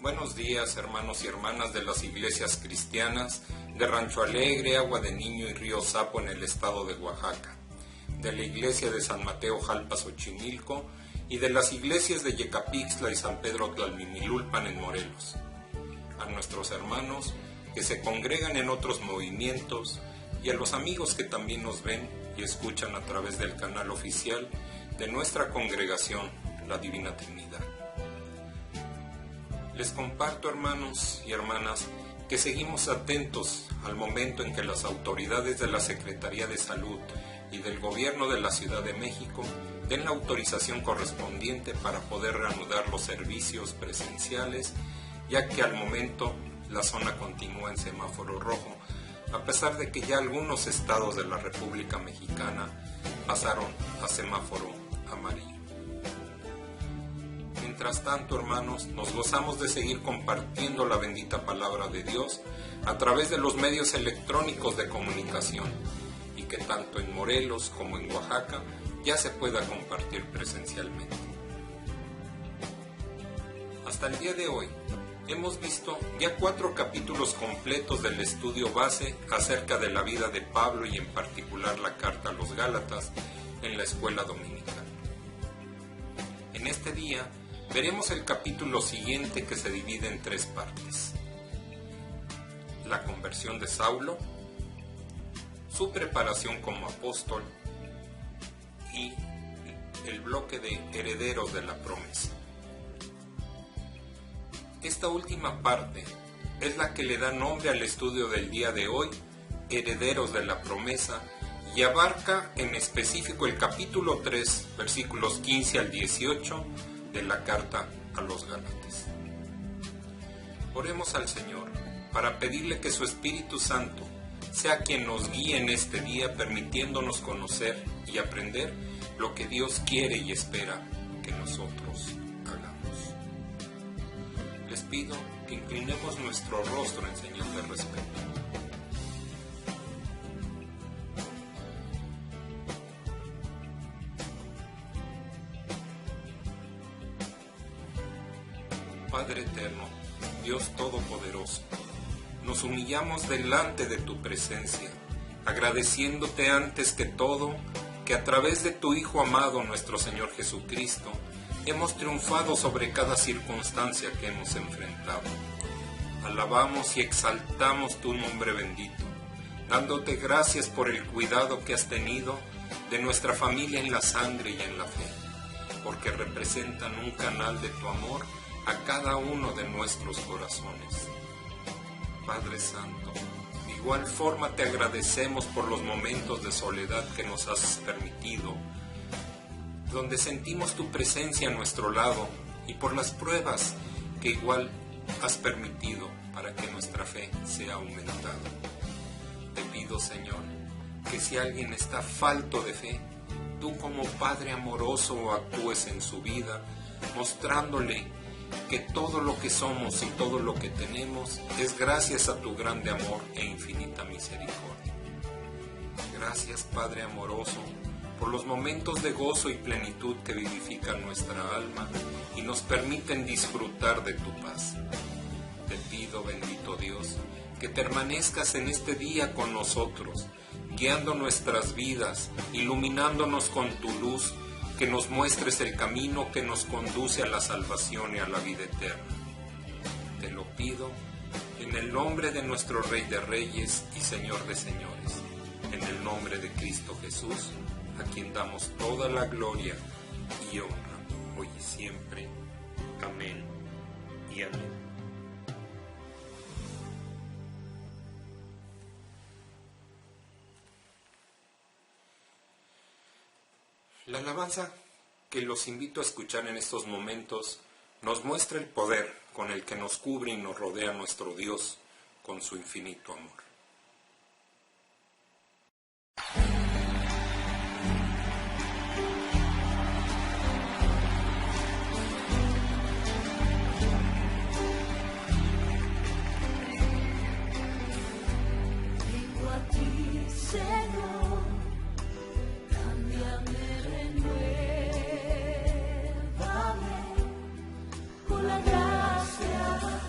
Buenos días, hermanos y hermanas de las iglesias cristianas de Rancho Alegre, Agua de Niño y Río Sapo en el estado de Oaxaca, de la iglesia de San Mateo Jalpa Xochimilco y de las iglesias de Yecapixtla y San Pedro Tlalmimilulpan en Morelos. A nuestros hermanos que se congregan en otros movimientos y a los amigos que también nos ven y escuchan a través del canal oficial de nuestra congregación, la Divina Trinidad. Les comparto, hermanos y hermanas, que seguimos atentos al momento en que las autoridades de la Secretaría de Salud y del Gobierno de la Ciudad de México den la autorización correspondiente para poder reanudar los servicios presenciales, ya que al momento la zona continúa en semáforo rojo, a pesar de que ya algunos estados de la República Mexicana pasaron a semáforo amarillo. Mientras tanto, hermanos, nos gozamos de seguir compartiendo la bendita palabra de Dios a través de los medios electrónicos de comunicación y que tanto en Morelos como en Oaxaca ya se pueda compartir presencialmente. Hasta el día de hoy hemos visto ya 4 capítulos completos del estudio base acerca de la vida de Pablo y en particular la carta a los Gálatas en la escuela dominical. En este día veremos el capítulo siguiente que se divide en 3 partes: la conversión de Saulo, su preparación como apóstol y el bloque de herederos de la promesa. Esta última parte es la que le da nombre al estudio del día de hoy, herederos de la promesa, y abarca en específico el capítulo 3, versículos 15 al 18, de la carta a los Gálatas. Oremos al Señor para pedirle que su Espíritu Santo sea quien nos guíe en este día, permitiéndonos conocer y aprender lo que Dios quiere y espera que nosotros hagamos. Les pido que inclinemos nuestro rostro en señal de respeto. Padre eterno, Dios todopoderoso, nos humillamos delante de tu presencia, agradeciéndote antes que todo que a través de tu Hijo amado, nuestro Señor Jesucristo, hemos triunfado sobre cada circunstancia que hemos enfrentado. Alabamos y exaltamos tu nombre bendito, dándote gracias por el cuidado que has tenido de nuestra familia en la sangre y en la fe, porque representan un canal de tu amor a cada uno de nuestros corazones. Padre Santo, de igual forma te agradecemos por los momentos de soledad que nos has permitido, donde sentimos tu presencia a nuestro lado, y por las pruebas que igual has permitido para que nuestra fe sea aumentada. Te pido, Señor, que si alguien está falto de fe, tú como Padre amoroso actúes en su vida, mostrándole que todo lo que somos y todo lo que tenemos es gracias a tu grande amor e infinita misericordia. Gracias, Padre amoroso, por los momentos de gozo y plenitud que vivifican nuestra alma y nos permiten disfrutar de tu paz. Te pido, bendito Dios, que permanezcas en este día con nosotros, guiando nuestras vidas, iluminándonos con tu luz, que nos muestres el camino que nos conduce a la salvación y a la vida eterna. Te lo pido en el nombre de nuestro Rey de Reyes y Señor de Señores, en el nombre de Cristo Jesús, a quien damos toda la gloria y honra, hoy y siempre. Amén y amén. La alabanza que los invito a escuchar en estos momentos nos muestra el poder con el que nos cubre y nos rodea nuestro Dios con su infinito amor. Vengo a ti, Señor, cámbiame, renuévame con la gracia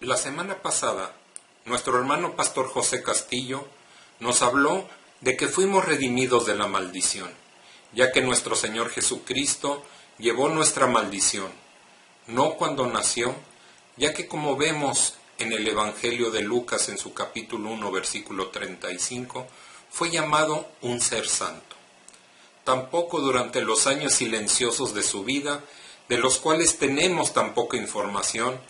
La semana pasada, nuestro hermano pastor José Castillo nos habló de que fuimos redimidos de la maldición, ya que nuestro Señor Jesucristo llevó nuestra maldición, no cuando nació, ya que como vemos en el Evangelio de Lucas en su capítulo 1, versículo 35, fue llamado un ser santo. Tampoco durante los años silenciosos de su vida, de los cuales tenemos tan poca información,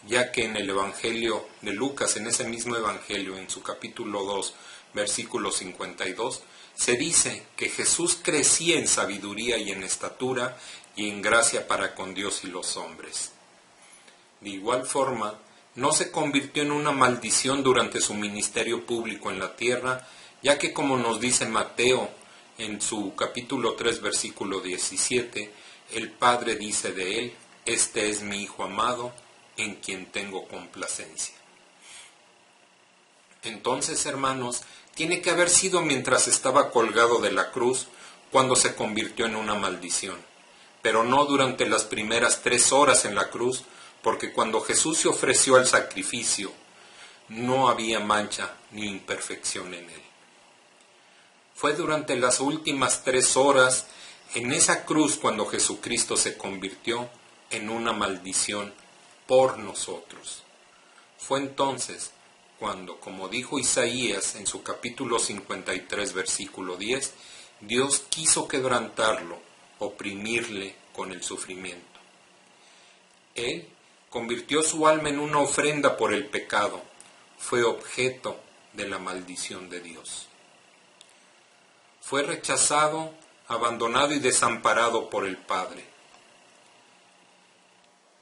ya que en el Evangelio de Lucas, en ese mismo Evangelio, en su capítulo 2, versículo 52, se dice que Jesús crecía en sabiduría y en estatura y en gracia para con Dios y los hombres. De igual forma, no se convirtió en una maldición durante su ministerio público en la tierra, ya que como nos dice Mateo en su capítulo 3, versículo 17, el Padre dice de él: «Este es mi Hijo amado, en quien tengo complacencia». Entonces, hermanos, tiene que haber sido mientras estaba colgado de la cruz cuando se convirtió en una maldición, pero no durante las primeras 3 horas en la cruz, porque cuando Jesús se ofreció al sacrificio, no había mancha ni imperfección en él. Fue durante las últimas 3 horas en esa cruz cuando Jesucristo se convirtió en una maldición por nosotros. Fue entonces cuando, como dijo Isaías en su capítulo 53, versículo 10, Dios quiso quebrantarlo, oprimirle con el sufrimiento. Él convirtió su alma en una ofrenda por el pecado, fue objeto de la maldición de Dios. Fue rechazado, abandonado y desamparado por el Padre.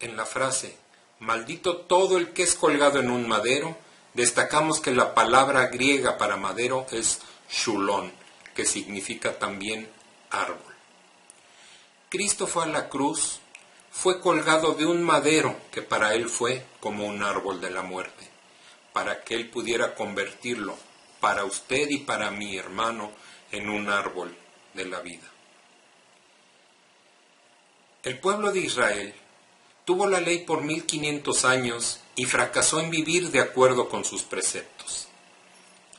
En la frase, maldito todo el que es colgado en un madero, destacamos que la palabra griega para madero es shulón, que significa también árbol. Cristo fue a la cruz, fue colgado de un madero que para él fue como un árbol de la muerte, para que él pudiera convertirlo, para usted y para mi hermano, en un árbol de la vida. El pueblo de Israel tuvo la ley por 1500 años y fracasó en vivir de acuerdo con sus preceptos.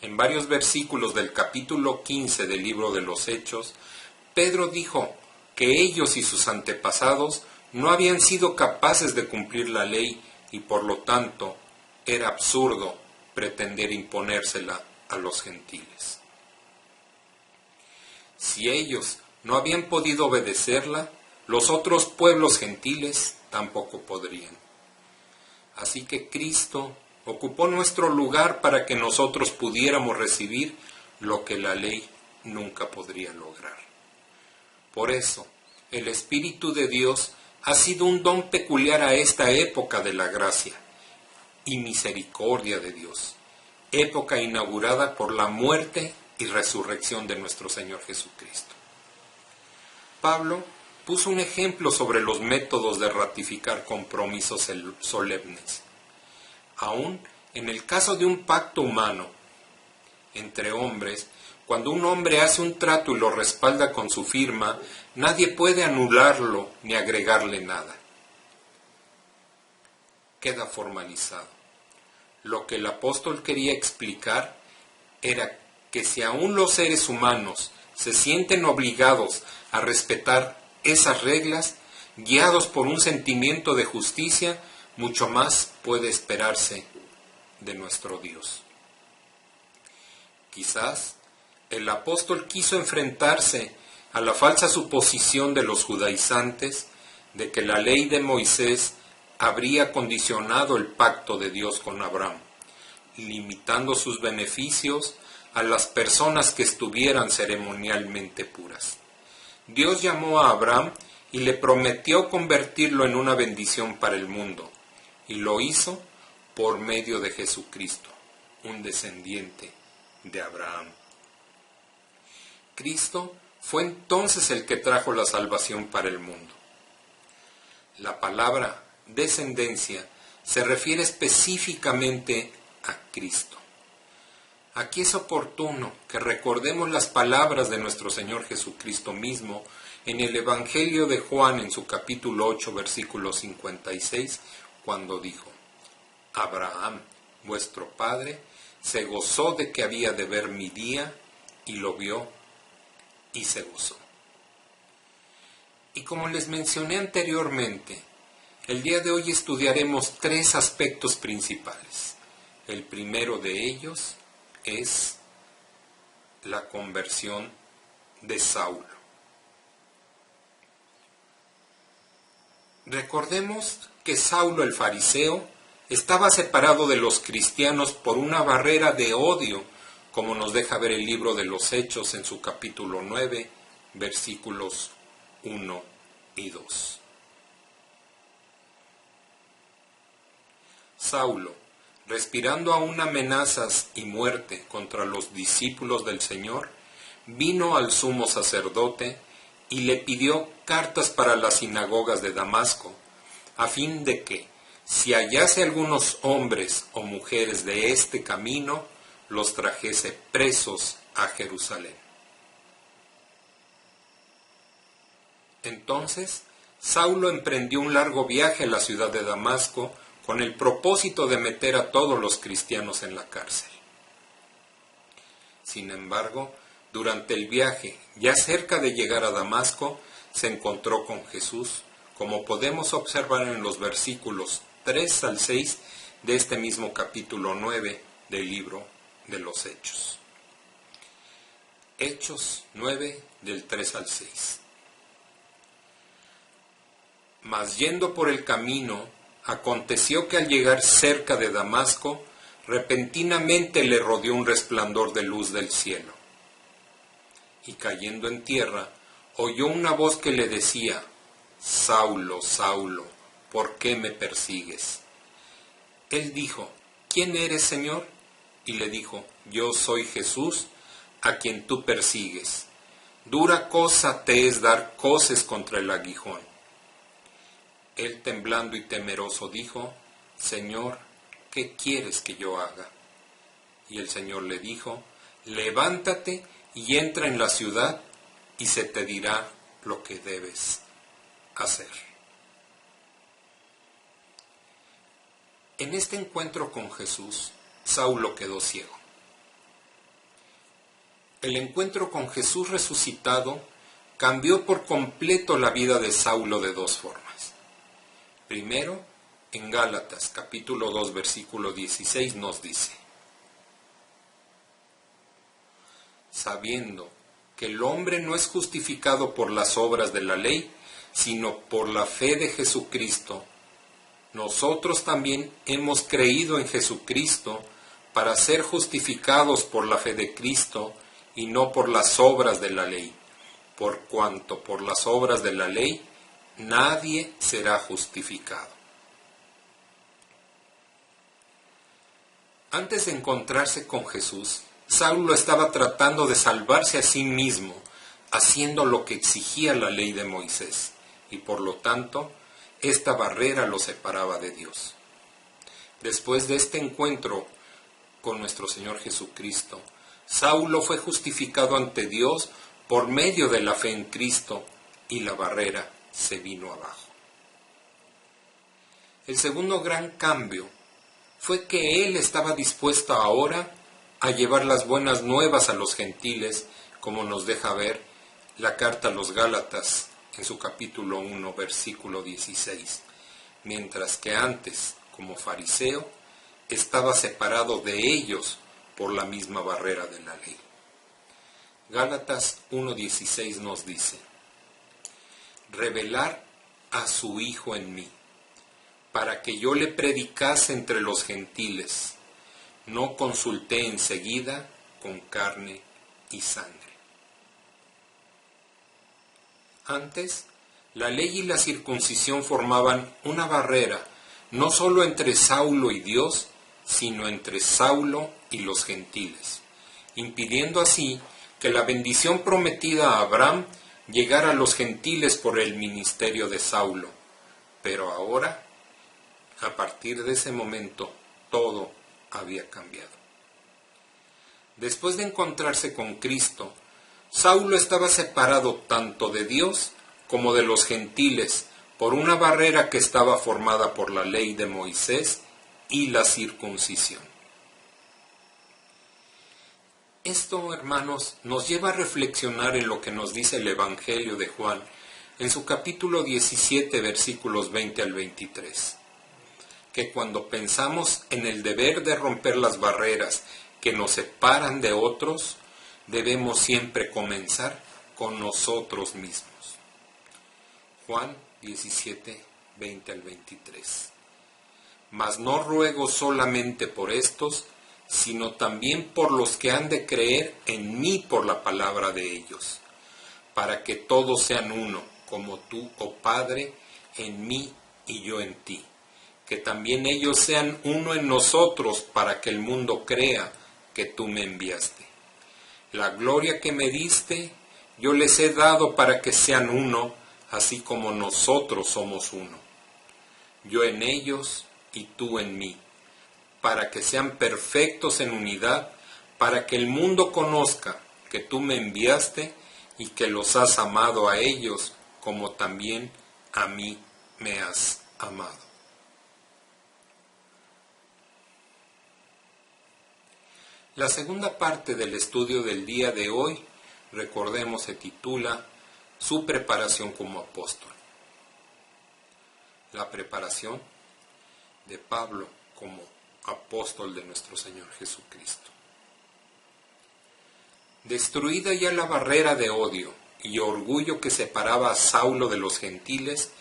En varios versículos del capítulo 15 del libro de los Hechos, Pedro dijo que ellos y sus antepasados no habían sido capaces de cumplir la ley y por lo tanto era absurdo pretender imponérsela a los gentiles. Si ellos no habían podido obedecerla, los otros pueblos gentiles tampoco podrían. Así que Cristo ocupó nuestro lugar para que nosotros pudiéramos recibir lo que la ley nunca podría lograr. Por eso, el Espíritu de Dios ha sido un don peculiar a esta época de la gracia y misericordia de Dios, época inaugurada por la muerte y resurrección de nuestro Señor Jesucristo. Pablo puso un ejemplo sobre los métodos de ratificar compromisos solemnes. Aún en el caso de un pacto humano entre hombres, cuando un hombre hace un trato y lo respalda con su firma, nadie puede anularlo ni agregarle nada. Queda formalizado. Lo que el apóstol quería explicar era que si aún los seres humanos se sienten obligados a respetar esas reglas, guiados por un sentimiento de justicia, mucho más puede esperarse de nuestro Dios. Quizás el apóstol quiso enfrentarse a la falsa suposición de los judaizantes de que la ley de Moisés habría condicionado el pacto de Dios con Abraham, limitando sus beneficios a las personas que estuvieran ceremonialmente puras. Dios llamó a Abraham y le prometió convertirlo en una bendición para el mundo, y lo hizo por medio de Jesucristo, un descendiente de Abraham. Cristo fue entonces el que trajo la salvación para el mundo. La palabra descendencia se refiere específicamente a Cristo. Aquí es oportuno que recordemos las palabras de nuestro Señor Jesucristo mismo en el Evangelio de Juan en su capítulo 8, versículo 56, cuando dijo: Abraham, vuestro padre, se gozó de que había de ver mi día, y lo vio, y se gozó. Y como les mencioné anteriormente, el día de hoy estudiaremos tres aspectos principales. El primero de ellos es la conversión de Saulo. Recordemos que Saulo el fariseo estaba separado de los cristianos por una barrera de odio, como nos deja ver el libro de los Hechos en su capítulo 9, versículos 1 y 2. Saulo, respirando aún amenazas y muerte contra los discípulos del Señor, vino al sumo sacerdote y le pidió cartas para las sinagogas de Damasco, a fin de que, si hallase algunos hombres o mujeres de este camino, los trajese presos a Jerusalén. Entonces, Saulo emprendió un largo viaje a la ciudad de Damasco con el propósito de meter a todos los cristianos en la cárcel. Sin embargo, durante el viaje, ya cerca de llegar a Damasco, se encontró con Jesús, como podemos observar en los versículos 3 al 6 de este mismo capítulo 9 del libro de los Hechos. Hechos 9 del 3 al 6. Mas yendo por el camino, aconteció que al llegar cerca de Damasco, repentinamente le rodeó un resplandor de luz del cielo. Y cayendo en tierra, oyó una voz que le decía: Saulo, Saulo, ¿por qué me persigues? Él dijo: ¿Quién eres, Señor? Y le dijo: Yo soy Jesús, a quien tú persigues. Dura cosa te es dar coces contra el aguijón. Él, temblando y temeroso, dijo: Señor, ¿qué quieres que yo haga? Y el Señor le dijo: Levántate y entra en la ciudad, y se te dirá lo que debes hacer. En este encuentro con Jesús, Saulo quedó ciego. El encuentro con Jesús resucitado cambió por completo la vida de Saulo de dos formas. Primero, en Gálatas capítulo 2 versículo 16 nos dice: sabiendo que el hombre no es justificado por las obras de la ley, sino por la fe de Jesucristo, nosotros también hemos creído en Jesucristo para ser justificados por la fe de Cristo y no por las obras de la ley, por cuanto por las obras de la ley nadie será justificado. Antes de encontrarse con Jesús, Saulo estaba tratando de salvarse a sí mismo, haciendo lo que exigía la ley de Moisés, y por lo tanto, esta barrera lo separaba de Dios. Después de este encuentro con nuestro Señor Jesucristo, Saulo fue justificado ante Dios por medio de la fe en Cristo, y la barrera se vino abajo. El segundo gran cambio fue que él estaba dispuesto ahora a llevar las buenas nuevas a los gentiles, como nos deja ver la carta a los Gálatas en su capítulo 1, versículo 16, mientras que antes, como fariseo, estaba separado de ellos por la misma barrera de la ley. Gálatas 1:16 nos dice: revelar a su Hijo en mí, para que yo le predicase entre los gentiles. No consulté enseguida con carne y sangre. Antes, la ley y la circuncisión formaban una barrera, no solo entre Saulo y Dios, sino entre Saulo y los gentiles, impidiendo así que la bendición prometida a Abraham llegara a los gentiles por el ministerio de Saulo. Pero ahora, a partir de ese momento, todo había cambiado. Después de encontrarse con Cristo, Saulo estaba separado tanto de Dios como de los gentiles por una barrera que estaba formada por la ley de Moisés y la circuncisión. Esto, hermanos, nos lleva a reflexionar en lo que nos dice el Evangelio de Juan en su capítulo 17, versículos 20 al 23. Que cuando pensamos en el deber de romper las barreras que nos separan de otros, debemos siempre comenzar con nosotros mismos. Juan 17, 20 al 23. Mas no ruego solamente por estos, sino también por los que han de creer en mí por la palabra de ellos, para que todos sean uno, como tú, oh Padre, en mí y yo en ti, que también ellos sean uno en nosotros, para que el mundo crea que tú me enviaste. La gloria que me diste, yo les he dado para que sean uno, así como nosotros somos uno. Yo en ellos y tú en mí, para que sean perfectos en unidad, para que el mundo conozca que tú me enviaste y que los has amado a ellos, como también a mí me has amado. La segunda parte del estudio del día de hoy, recordemos, se titula Su preparación como apóstol. La preparación de Pablo como apóstol de nuestro Señor Jesucristo. Destruida ya la barrera de odio y orgullo que separaba a Saulo de los gentiles,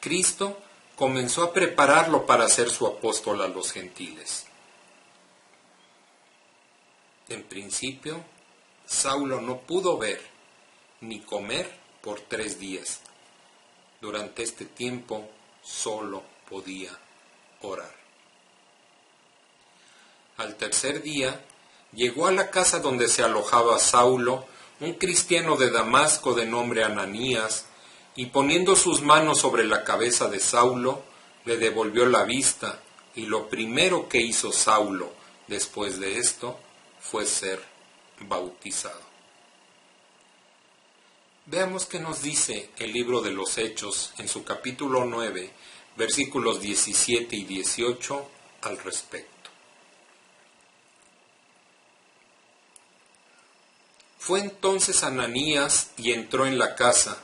Cristo comenzó a prepararlo para ser su apóstol a los gentiles. En principio, Saulo no pudo ver ni comer por 3 días. Durante este tiempo solo podía orar. Al tercer día, llegó a la casa donde se alojaba Saulo, un cristiano de Damasco de nombre Ananías, y poniendo sus manos sobre la cabeza de Saulo, le devolvió la vista, y lo primero que hizo Saulo después de esto fue ser bautizado. Veamos qué nos dice el libro de los Hechos en su capítulo 9, versículos 17 y 18 al respecto. Fue entonces Ananías y entró en la casa,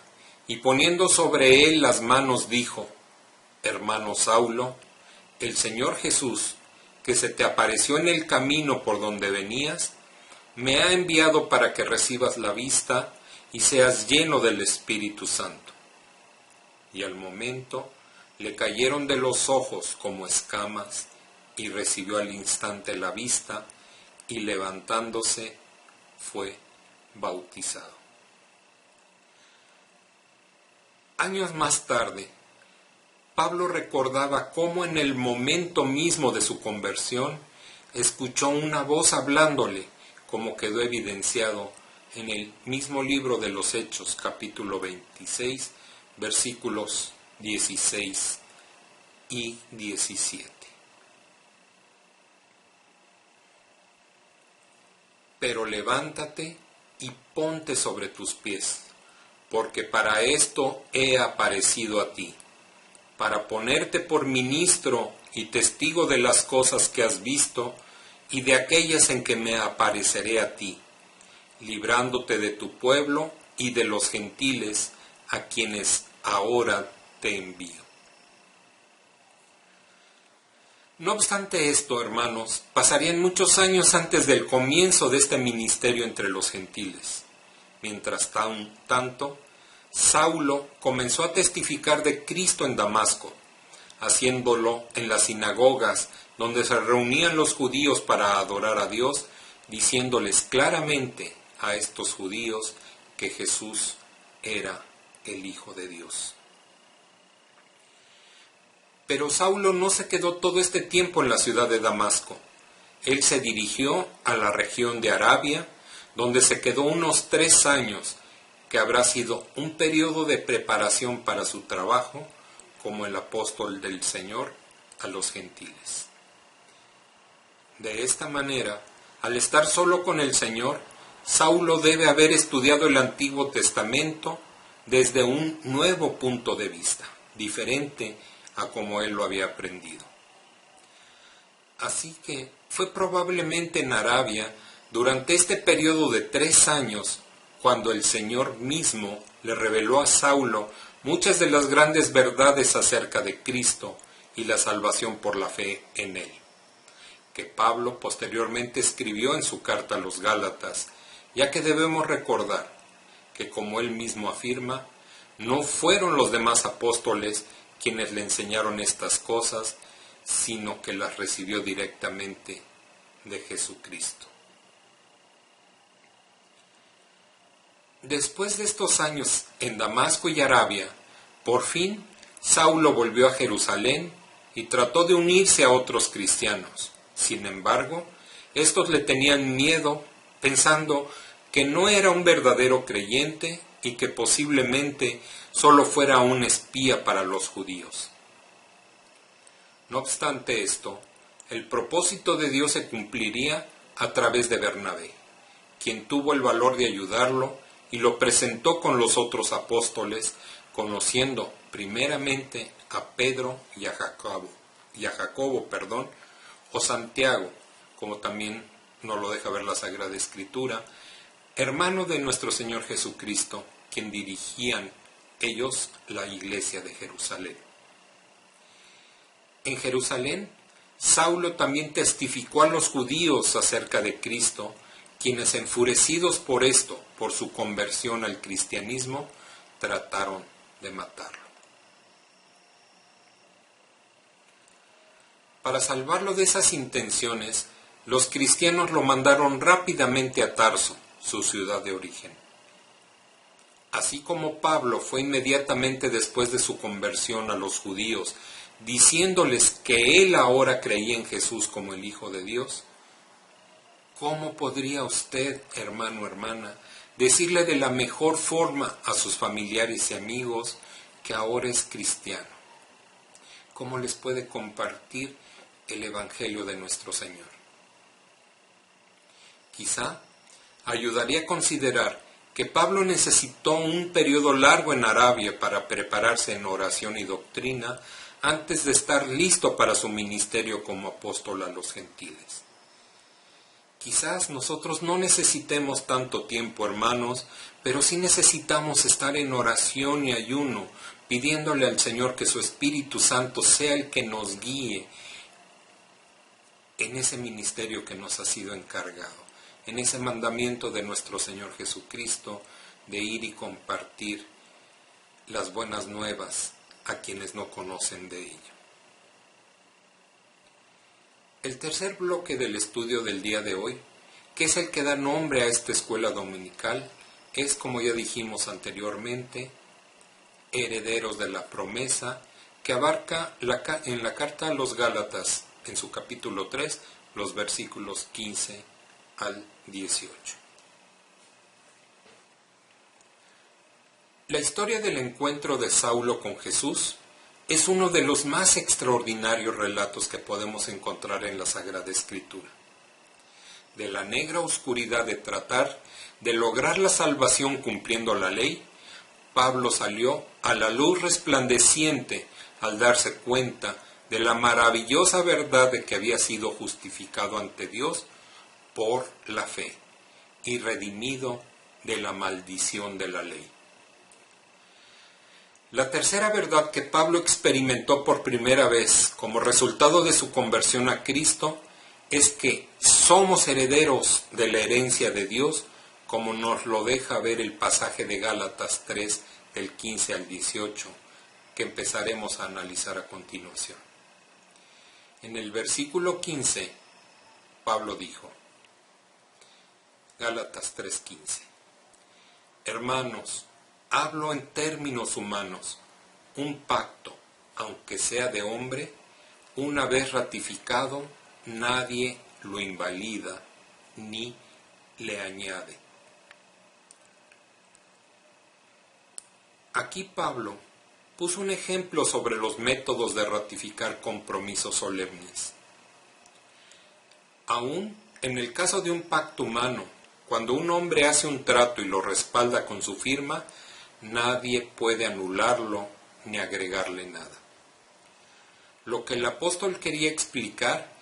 y poniendo sobre él las manos dijo: Hermano Saulo, el Señor Jesús, que se te apareció en el camino por donde venías, me ha enviado para que recibas la vista y seas lleno del Espíritu Santo. Y al momento le cayeron de los ojos como escamas, y recibió al instante la vista, y levantándose fue bautizado. Años más tarde, Pablo recordaba cómo en el momento mismo de su conversión escuchó una voz hablándole, como quedó evidenciado en el mismo libro de los Hechos, capítulo 26, versículos 16 y 17. Pero levántate y ponte sobre tus pies, porque para esto he aparecido a ti, para ponerte por ministro y testigo de las cosas que has visto y de aquellas en que me apareceré a ti, librándote de tu pueblo y de los gentiles a quienes ahora te envío. No obstante esto, hermanos, pasarían muchos años antes del comienzo de este ministerio entre los gentiles. Mientras tanto, Saulo comenzó a testificar de Cristo en Damasco, haciéndolo en las sinagogas donde se reunían los judíos para adorar a Dios, diciéndoles claramente a estos judíos que Jesús era el Hijo de Dios. Pero Saulo no se quedó todo este tiempo en la ciudad de Damasco. Él se dirigió a la región de Arabia, donde se quedó unos 3 años, que habrá sido un periodo de preparación para su trabajo como el apóstol del Señor a los gentiles. De esta manera, al estar solo con el Señor, Saulo debe haber estudiado el Antiguo Testamento desde un nuevo punto de vista, diferente a como él lo había aprendido. Así que fue probablemente en Arabia, durante este periodo de 3 años, cuando el Señor mismo le reveló a Saulo muchas de las grandes verdades acerca de Cristo y la salvación por la fe en Él, que Pablo posteriormente escribió en su carta a los Gálatas, ya que debemos recordar que, como él mismo afirma, no fueron los demás apóstoles quienes le enseñaron estas cosas, sino que las recibió directamente de Jesucristo. Después de estos años en Damasco y Arabia, por fin Saulo volvió a Jerusalén y trató de unirse a otros cristianos. Sin embargo, estos le tenían miedo, pensando que no era un verdadero creyente y que posiblemente solo fuera un espía para los judíos. No obstante esto, el propósito de Dios se cumpliría a través de Bernabé, quien tuvo el valor de ayudarlo y lo presentó con los otros apóstoles, conociendo primeramente a Pedro y a Jacobo, o Santiago, como también nos lo deja ver la Sagrada Escritura, hermano de nuestro Señor Jesucristo, quien dirigían ellos la iglesia de Jerusalén. En Jerusalén, Saulo también testificó a los judíos acerca de Cristo, quienes, enfurecidos por esto, por su conversión al cristianismo, trataron de matarlo. Para salvarlo de esas intenciones, los cristianos lo mandaron rápidamente a Tarso, su ciudad de origen. Así como Pablo fue inmediatamente después de su conversión a los judíos, diciéndoles que él ahora creía en Jesús como el Hijo de Dios, ¿cómo podría usted, hermano o hermana, decirle de la mejor forma a sus familiares y amigos que ahora es cristiano? ¿Cómo les puede compartir el Evangelio de nuestro Señor? Quizá ayudaría a considerar que Pablo necesitó un periodo largo en Arabia para prepararse en oración y doctrina antes de estar listo para su ministerio como apóstol a los gentiles. Quizás nosotros no necesitemos tanto tiempo, hermanos, pero sí necesitamos estar en oración y ayuno, pidiéndole al Señor que su Espíritu Santo sea el que nos guíe en ese ministerio que nos ha sido encargado, en ese mandamiento de nuestro Señor Jesucristo de ir y compartir las buenas nuevas a quienes no conocen de ello. El tercer bloque del estudio del día de hoy, que es el que da nombre a esta escuela dominical, es, como ya dijimos anteriormente, herederos de la promesa, que abarca en la carta a los Gálatas, en su capítulo 3, los versículos 15 al 18. La historia del encuentro de Saulo con Jesús es uno de los más extraordinarios relatos que podemos encontrar en la Sagrada Escritura. De la negra oscuridad de tratar de lograr la salvación cumpliendo la ley, Pablo salió a la luz resplandeciente al darse cuenta de la maravillosa verdad de que había sido justificado ante Dios por la fe y redimido de la maldición de la ley. La tercera verdad que Pablo experimentó por primera vez como resultado de su conversión a Cristo es que somos herederos de la herencia de Dios, como nos lo deja ver el pasaje de Gálatas 3, del 15 al 18, que empezaremos a analizar a continuación. En el versículo 15, Pablo dijo, Gálatas 3:15, hermanos, hablo en términos humanos, un pacto, aunque sea de hombre, una vez ratificado, nadie lo invalida ni le añade. Aquí Pablo puso un ejemplo sobre los métodos de ratificar compromisos solemnes. Aún en el caso de un pacto humano, cuando un hombre hace un trato y lo respalda con su firma, nadie puede anularlo ni agregarle nada. Lo que el apóstol quería explicar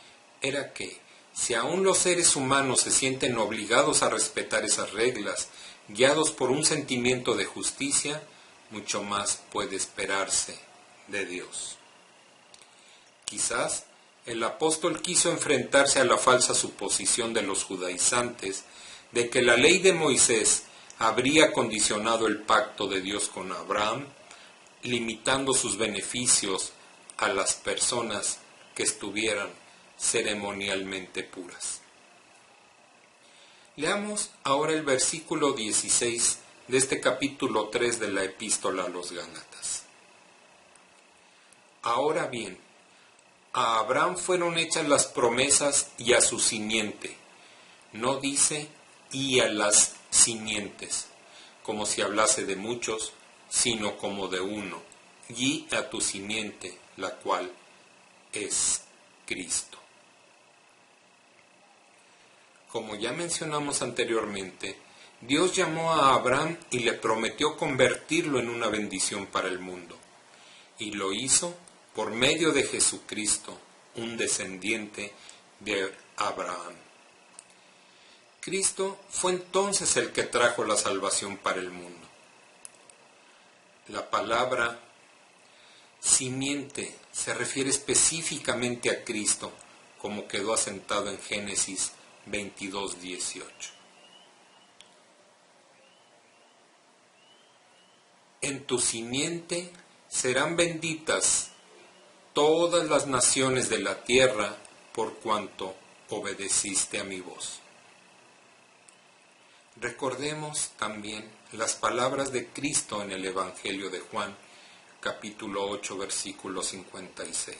era que, si aún los seres humanos se sienten obligados a respetar esas reglas, guiados por un sentimiento de justicia, mucho más puede esperarse de Dios. Quizás el apóstol quiso enfrentarse a la falsa suposición de los judaizantes de que la ley de Moisés habría condicionado el pacto de Dios con Abraham, limitando sus beneficios a las personas que estuvieran ceremonialmente puras. Leamos ahora el versículo 16 de este capítulo 3 de la epístola a los Gálatas. Ahora bien, a Abraham fueron hechas las promesas y a su simiente. No dice y a las simientes, como si hablase de muchos, sino como de uno, y a tu simiente, la cual es Cristo. Como ya mencionamos anteriormente, Dios llamó a Abraham y le prometió convertirlo en una bendición para el mundo, y lo hizo por medio de Jesucristo, un descendiente de Abraham. Cristo fue entonces el que trajo la salvación para el mundo. La palabra simiente se refiere específicamente a Cristo, como quedó asentado en Génesis 22:18. En tu simiente serán benditas todas las naciones de la tierra, por cuanto obedeciste a mi voz. Recordemos también las palabras de Cristo en el Evangelio de Juan, capítulo 8, versículo 56.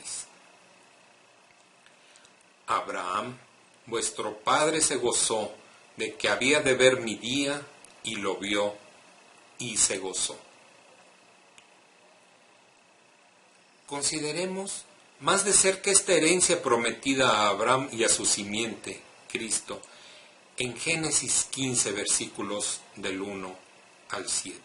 Abraham, vuestro padre, se gozó de que había de ver mi día, y lo vio, y se gozó. Consideremos más de cerca esta herencia prometida a Abraham y a su simiente, Cristo, en Génesis 15, versículos del 1 al 7.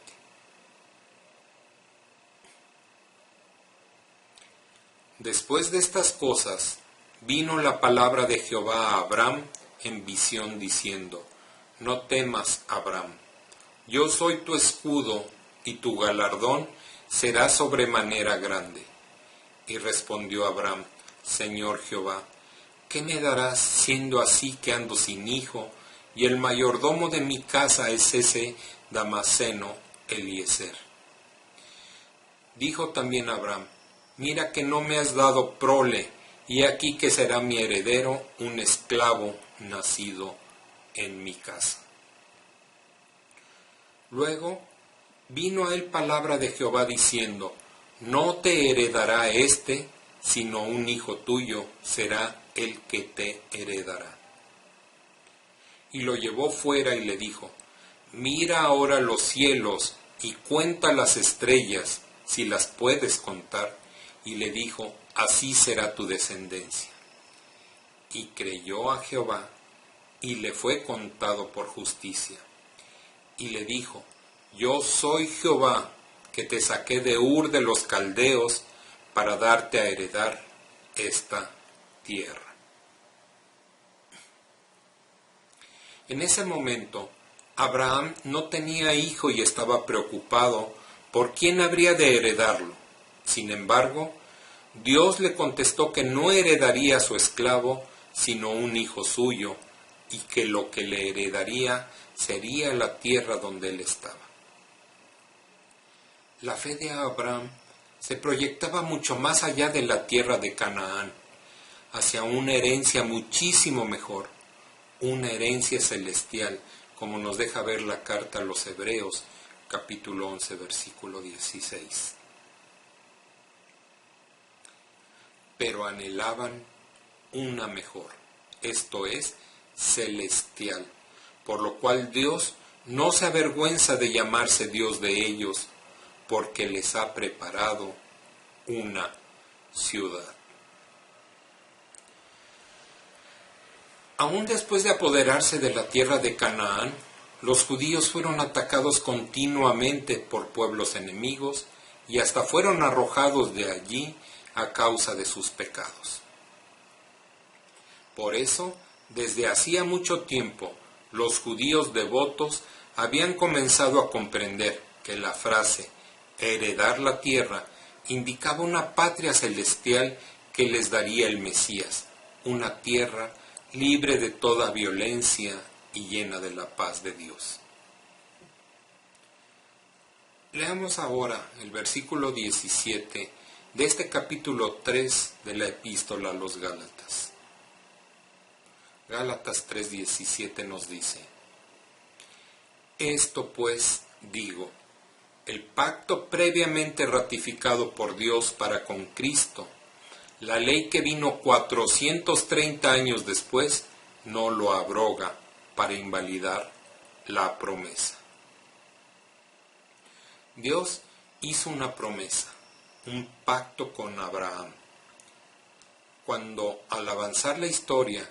Después de estas cosas, vino la palabra de Jehová a Abraham en visión diciendo: no temas, Abraham, yo soy tu escudo, y tu galardón será sobremanera grande. Y respondió Abraham: Señor Jehová, ¿qué me darás siendo así que ando sin hijo, y el mayordomo de mi casa es ese Damaseno Eliezer? Dijo también Abraham: mira que no me has dado prole, y aquí que será mi heredero un esclavo nacido en mi casa. Luego vino a él palabra de Jehová diciendo: no te heredará éste, sino un hijo tuyo será el que te heredará. Y lo llevó fuera y le dijo: mira ahora los cielos y cuenta las estrellas, si las puedes contar. Y le dijo: así será tu descendencia. Y creyó a Jehová, y le fue contado por justicia. Y le dijo: yo soy Jehová, que te saqué de Ur de los Caldeos, para darte a heredar esta tierra. En ese momento, Abraham no tenía hijo y estaba preocupado por quién habría de heredarlo. Sin embargo, Dios le contestó que no heredaría a su esclavo, sino un hijo suyo, y que lo que le heredaría sería la tierra donde él estaba. La fe de Abraham se proyectaba mucho más allá de la tierra de Canaán, hacia una herencia muchísimo mejor, una herencia celestial, como nos deja ver la carta a los Hebreos, capítulo 11, versículo 16. Pero anhelaban una mejor, esto es, celestial, por lo cual Dios no se avergüenza de llamarse Dios de ellos, porque les ha preparado una ciudad. Aún después de apoderarse de la tierra de Canaán, los judíos fueron atacados continuamente por pueblos enemigos y hasta fueron arrojados de allí a causa de sus pecados. Por eso, desde hacía mucho tiempo, los judíos devotos habían comenzado a comprender que la frase heredar la tierra indicaba una patria celestial que les daría el Mesías, una tierra libre de toda violencia y llena de la paz de Dios. Leamos ahora el versículo 17 de este capítulo 3 de la epístola a los Gálatas. Gálatas 3:17 nos dice: Esto pues digo, el pacto previamente ratificado por Dios para con Cristo, la ley que vino 430 años después, no lo abroga para invalidar la promesa. Dios hizo una promesa, un pacto con Abraham. Cuando, al avanzar la historia,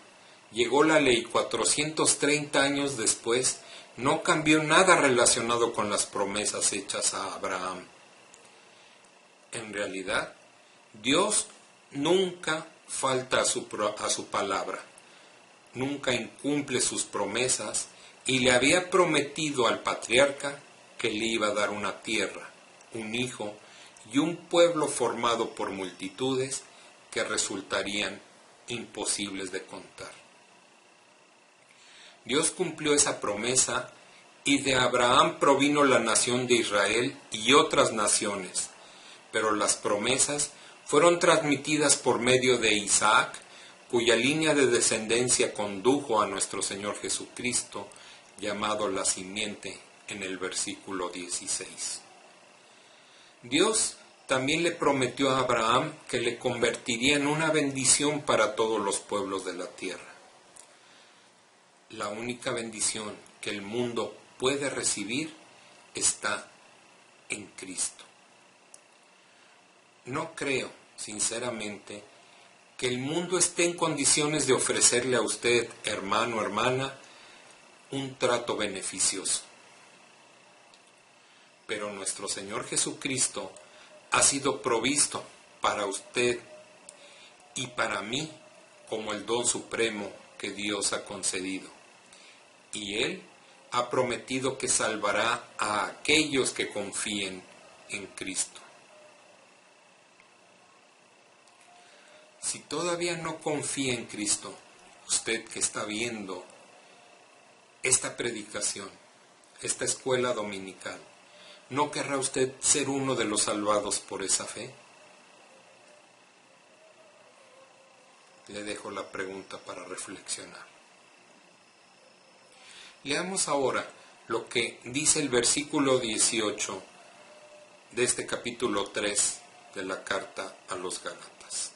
llegó la ley 430 años después, no cambió nada relacionado con las promesas hechas a Abraham. En realidad, Dios nunca falta a su palabra, nunca incumple sus promesas y le había prometido al patriarca que le iba a dar una tierra, un hijo y un pueblo formado por multitudes que resultarían imposibles de contar. Dios cumplió esa promesa y de Abraham provino la nación de Israel y otras naciones, pero las promesas fueron transmitidas por medio de Isaac, cuya línea de descendencia condujo a nuestro Señor Jesucristo, llamado la simiente en el versículo 16. Dios también le prometió a Abraham que le convertiría en una bendición para todos los pueblos de la tierra. La única bendición que el mundo puede recibir está en Cristo. No creo, sinceramente, que el mundo esté en condiciones de ofrecerle a usted, hermano o hermana, un trato beneficioso. Pero nuestro Señor Jesucristo ha sido provisto para usted y para mí como el don supremo que Dios ha concedido. Y Él ha prometido que salvará a aquellos que confíen en Cristo. Si todavía no confía en Cristo, usted que está viendo esta predicación, esta escuela dominical, ¿no querrá usted ser uno de los salvados por esa fe? Le dejo la pregunta para reflexionar. Leamos ahora lo que dice el versículo 18 de este capítulo 3 de la carta a los Gálatas.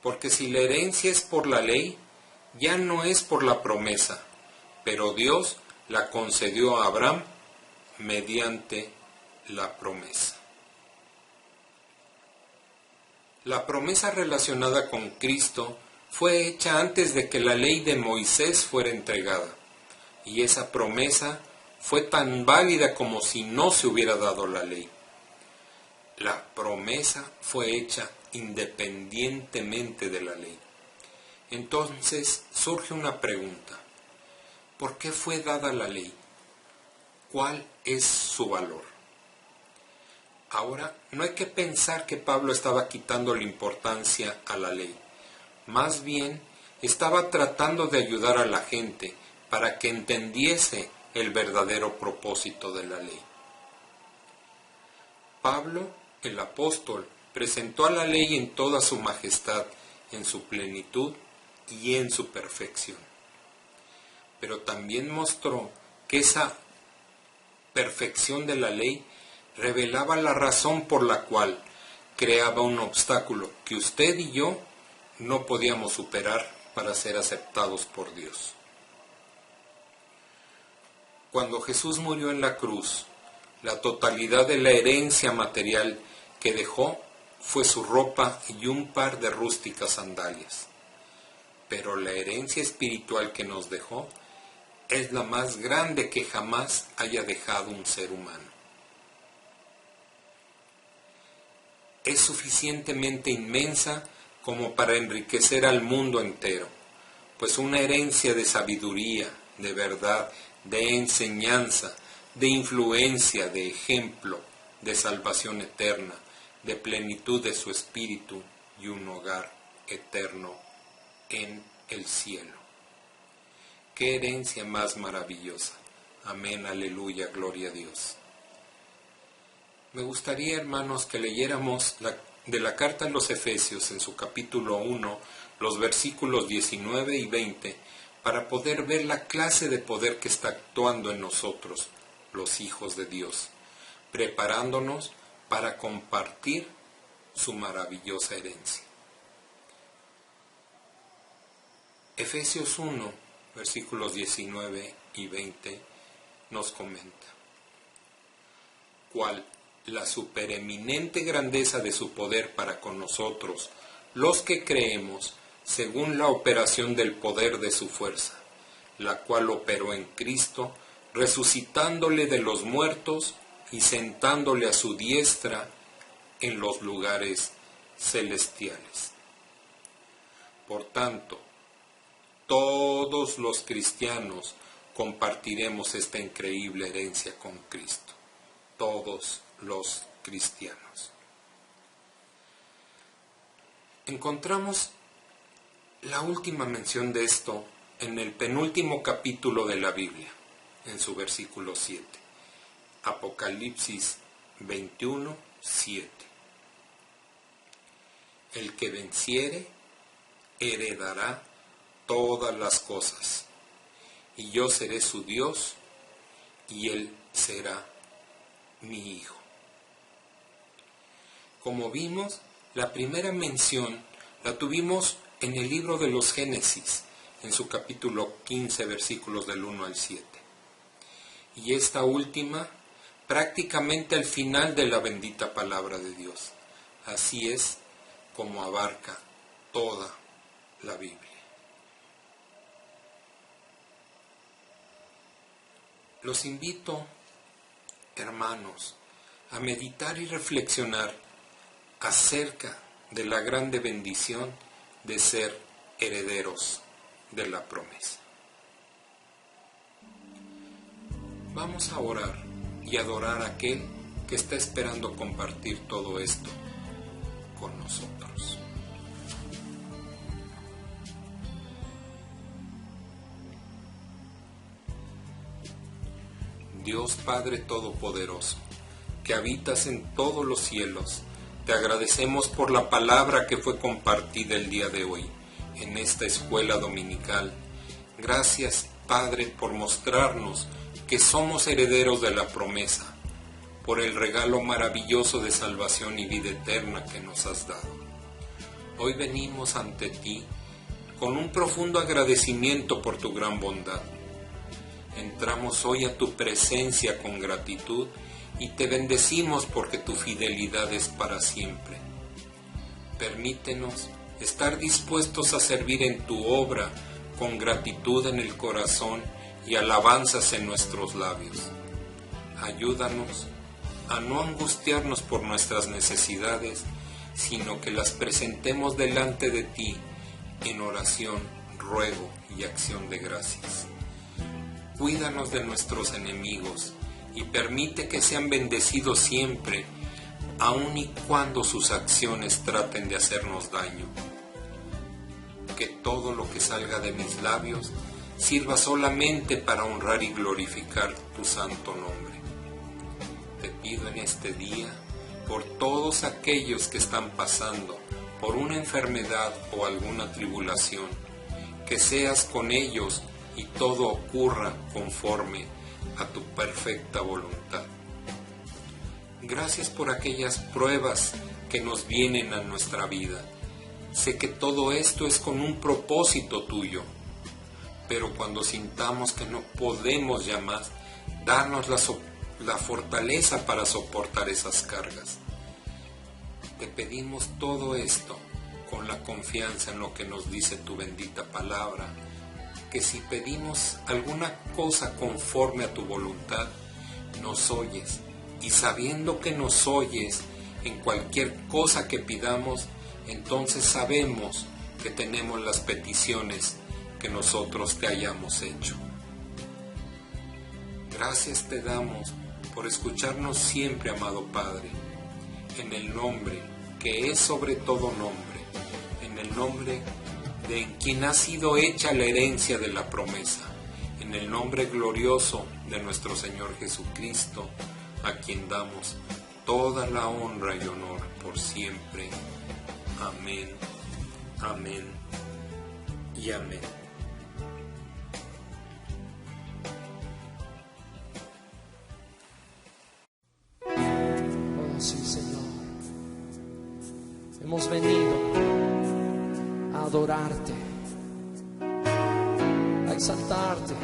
Porque si la herencia es por la ley, ya no es por la promesa, pero Dios la concedió a Abraham mediante la promesa. La promesa relacionada con Cristo fue hecha antes de que la ley de Moisés fuera entregada, y esa promesa fue tan válida como si no se hubiera dado la ley. La promesa fue hecha independientemente de la ley. Entonces surge una pregunta: ¿por qué fue dada la ley? ¿Cuál es su valor? Ahora, no hay que pensar que Pablo estaba quitando la importancia a la ley. Más bien, estaba tratando de ayudar a la gente para que entendiese el verdadero propósito de la ley. Pablo, el apóstol, presentó a la ley en toda su majestad, en su plenitud y en su perfección. Pero también mostró que esa perfección de la ley revelaba la razón por la cual creaba un obstáculo que usted y yo no podíamos superar para ser aceptados por Dios. Cuando Jesús murió en la cruz, la totalidad de la herencia material que dejó fue su ropa y un par de rústicas sandalias. Pero la herencia espiritual que nos dejó es la más grande que jamás haya dejado un ser humano. Es suficientemente inmensa como para enriquecer al mundo entero, pues una herencia de sabiduría, de verdad, de enseñanza, de influencia, de ejemplo, de salvación eterna, de plenitud de su espíritu y un hogar eterno en el cielo. ¡Qué herencia más maravillosa! Amén, aleluya, gloria a Dios. Me gustaría, hermanos, que leyéramos de la carta a los Efesios en su capítulo 1, los versículos 19 y 20, para poder ver la clase de poder que está actuando en nosotros, los hijos de Dios, preparándonos para compartir su maravillosa herencia. Efesios 1, versículos 19 y 20, nos comenta: ¿cuál la supereminente grandeza de su poder para con nosotros, los que creemos, según la operación del poder de su fuerza, la cual operó en Cristo, resucitándole de los muertos y sentándole a su diestra en los lugares celestiales? Por tanto, todos los cristianos compartiremos esta increíble herencia con Cristo. Todos los cristianos. Encontramos la última mención de esto en el penúltimo capítulo de la Biblia, en su versículo 7. Apocalipsis 21, 7. El que venciere heredará todas las cosas, y yo seré su Dios, y él será mi hijo. Como vimos, la primera mención la tuvimos en el libro de los Génesis, en su capítulo 15, versículos del 1 al 7. Y esta última, prácticamente al final de la bendita palabra de Dios. Así es como abarca toda la Biblia. Los invito, hermanos, a meditar y reflexionar acerca de la grande bendición de ser herederos de la promesa. Vamos a orar y adorar a aquel que está esperando compartir todo esto con nosotros. Dios Padre Todopoderoso, que habitas en todos los cielos, te agradecemos por la palabra que fue compartida el día de hoy en esta escuela dominical. Gracias, Padre, por mostrarnos que somos herederos de la promesa, por el regalo maravilloso de salvación y vida eterna que nos has dado. Hoy venimos ante ti con un profundo agradecimiento por tu gran bondad. Entramos hoy a tu presencia con gratitud y te bendecimos porque tu fidelidad es para siempre. Permítenos estar dispuestos a servir en tu obra con gratitud en el corazón y alabanzas en nuestros labios. Ayúdanos a no angustiarnos por nuestras necesidades, sino que las presentemos delante de ti en oración, ruego y acción de gracias. Cuídanos de nuestros enemigos y permite que sean bendecidos siempre, aun y cuando sus acciones traten de hacernos daño. Que todo lo que salga de mis labios sirva solamente para honrar y glorificar tu santo nombre. Te pido en este día por todos aquellos que están pasando por una enfermedad o alguna tribulación, que seas con ellos y todo ocurra conforme a tu perfecta voluntad. Gracias por aquellas pruebas que nos vienen a nuestra vida. Sé que todo esto es con un propósito tuyo, pero cuando sintamos que no podemos ya más, danos la fortaleza para soportar esas cargas. Te pedimos todo esto con la confianza en lo que nos dice tu bendita palabra, que si pedimos alguna cosa conforme a tu voluntad, nos oyes, y sabiendo que nos oyes en cualquier cosa que pidamos, entonces sabemos que tenemos las peticiones que nosotros te hayamos hecho. Gracias te damos por escucharnos siempre, amado Padre, en el nombre que es sobre todo nombre, en el nombre de quien ha sido hecha la herencia de la promesa, en el nombre glorioso de nuestro Señor Jesucristo, a quien damos toda la honra y honor por siempre. Amén, amén y amén. Oh, sí, Señor. Hemos venido a adorarte, a exaltarte.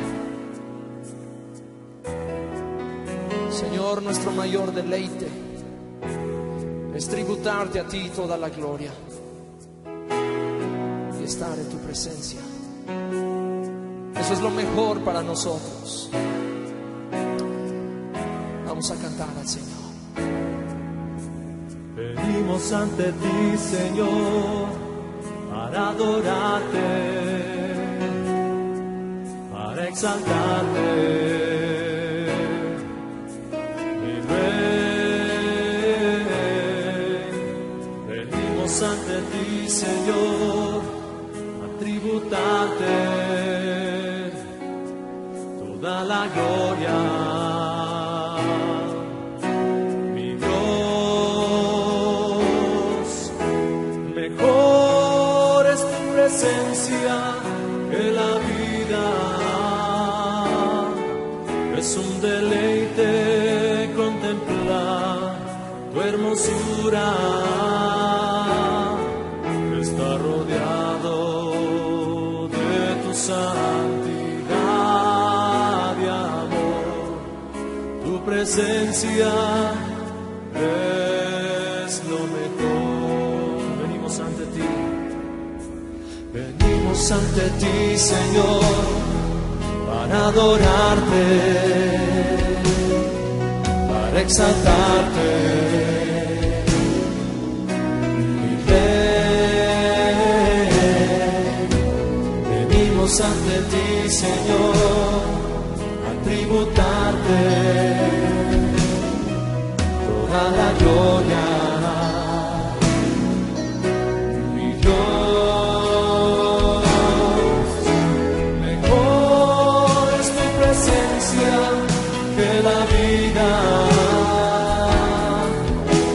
Señor, nuestro mayor deleite es tributarte a ti toda la gloria y estar en tu presencia. Eso es lo mejor para nosotros. Vamos a cantar al Señor. Venimos ante ti, Señor, para adorarte, para exaltarte. Ante ti, Señor, a tributarte toda la gloria. Mi Dios, mejor es tu presencia que la vida. Es un deleite contemplar tu hermosura. Está rodeado de tu santidad y amor. Tu presencia es lo mejor. Venimos ante ti. Venimos ante ti, Señor, para adorarte, para exaltarte. Ante ti, Señor, a tributarte toda la gloria. Mi Dios, mejor es tu presencia que la vida.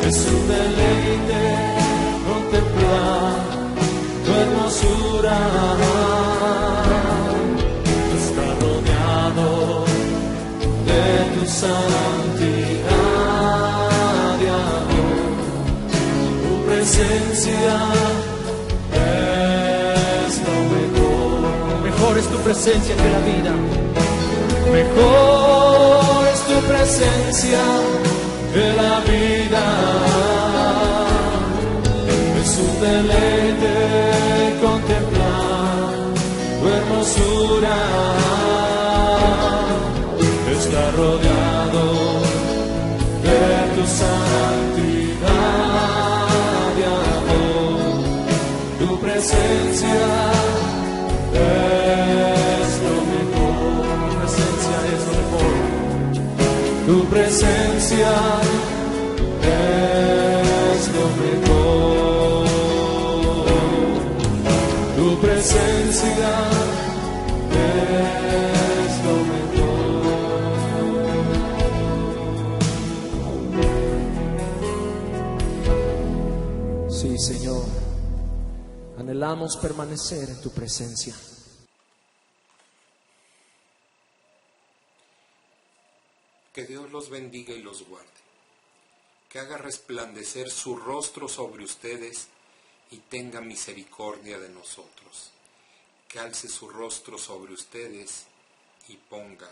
Es un deleite contemplar tu hermosura. Santidad y amor, tu presencia es lo mejor. Mejor es tu presencia que la vida. Mejor es tu presencia que la vida. Es un deleite contemplar tu hermosura. Está rodeado de tu santidad y amor. Tu presencia es lo mejor. Tu presencia es lo mejor. Tu presencia es lo mejor. Tu presencia es lo mejor. Sí, Señor, anhelamos permanecer en tu presencia. Que Dios los bendiga y los guarde, que haga resplandecer su rostro sobre ustedes y tenga misericordia de nosotros, que alce su rostro sobre ustedes y ponga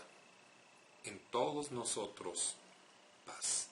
en todos nosotros paz.